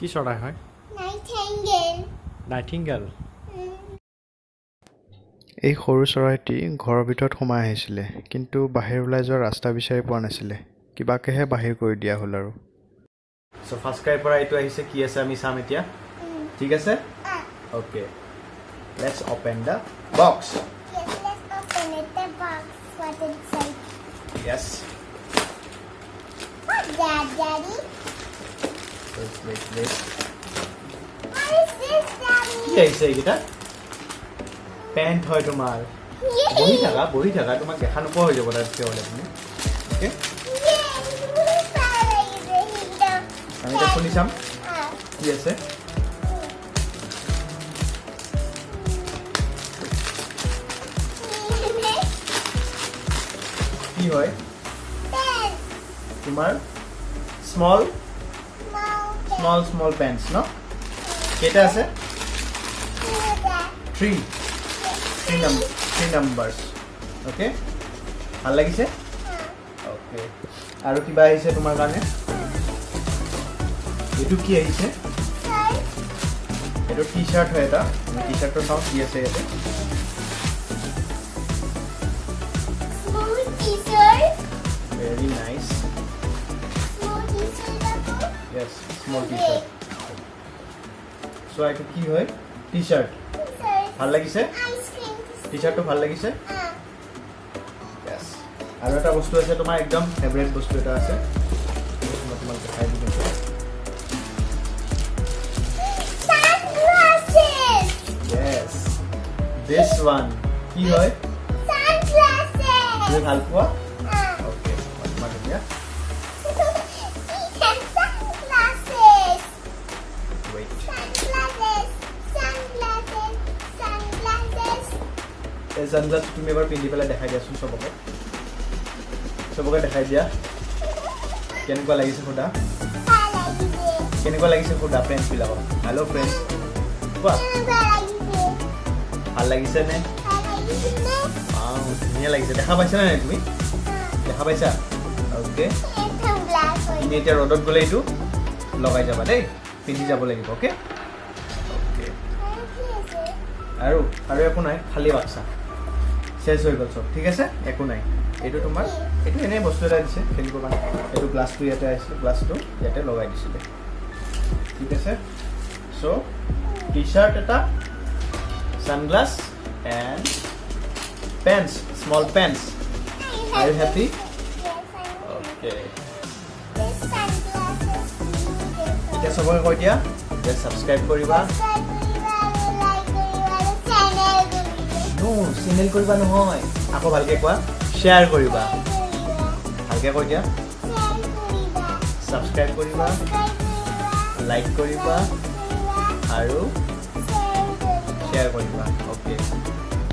কি চৰাই হয়? নাইটিংগেল। এই সৰু চৰাইটি ঘৰৰ ভিতৰত সোমাই আহিছিলে, কিন্তু বাহিৰ ওলাই যোৱাৰ ৰাস্তা বিচাৰি পোৱা নাছিলে। কিবাকেহে বাহিৰ কৰি দিয়া হ'ল আৰু। চ' ফাৰ্ষ্ট ক্ৰাইৰ পৰা এইটো আহিছে, কি আছে আমি চাম এতিয়া। ঠিক আছে? Okay, let's open the box. Yes. What's that, Daddy? Wait. What is this, Daddy? কি আহিছে এইকেইটা? পেণ্ট হয় তোমাৰ। বহি থাকা, তোমাক দেখা নোপোৱা হৈ যাব তাত থিয় হ'লে তুমি। অ'কে, আমি এতিয়া শুনি চাম কি আছে। কি হয় তোমাৰ? স্মল পেণ্টছ ন? কেইটা আছে? 3 নাম্বাৰছ। অ'কে, ভাল লাগিছে? অ'কে, আৰু কিবা আহিছে তোমাৰ কাৰণে? এইটো কি আহিছে? এইটো টি চাৰ্ট হয় এটা। আমি টি চাৰ্টটো চাওঁ কি আছে ইয়াতে। Very nice. Yes, small t-shirt. So এইটো কি হয়? টি-চাৰ্ট। ভাল লাগিছে? টি-চাৰ্টটো ভাল লাগিছে? Yes. আৰু এটা বস্তু আছে তোমাৰ একদম ফেভৰেট বস্তু এটা আছে। মই তোমাক দেখাই দিম এতিয়া। Sunglasses. Yes. This one. কি হয়? Sunglasses. তুমি ভাল পোৱা? Okay. মই তোমাক এতিয়া Sunglasses. wait. এই সানগ্লাছ তুমি এবাৰ পিন্ধি পেলাই দেখাই দিয়াচোন চবকে দেখাই দিয়া। কেনেকুৱা লাগিছে সোধা? কেনেকুৱা লাগিছে সোধা ফ্ৰেণ্ডছবিলাকক। হেল্ল' ফ্ৰেণ্ডছ, কোৱা ভাল লাগিছে নে? ধুনীয়া লাগিছে। দেখা পাইছা নাই তুমি? দেখা পাইছা? অ'কে, তুমি এতিয়া ৰ'দত গ'লে এইটো লগাই যাবা দেই, পিন্ধি যাব লাগিব। অ'কে অ'কে, আৰু একো নাই, খালী বাক্সা চেছ হৈ গ'ল চব। ঠিক আছে, একো নাই। এইটো তোমাৰ এইটো এনেই বস্তু এটা দিছে খেলিব কাৰণে। এইটো গ্লাছটো ইয়াতে আহিছিলে, গ্লাছটো ইয়াতে লগাই দিছিলে। ঠিক আছে, চ' টি চাৰ্ট এটা, sunglass and pants, small pants. Are you happy? Okay, এতিয়া চবকে কৈ দিয়া যে ছাবস্ক্ৰাইব কৰিবা। চেনেল কৰিবা নহয়, আকৌ ভালকৈ কোৱা, শ্বেয়াৰ কৰিবা। ভালকৈ কৈ দিয়া, ছাবস্ক্ৰাইব কৰিবা, লাইক কৰিবা আৰু শ্বেয়াৰ কৰিবা। অ'কে।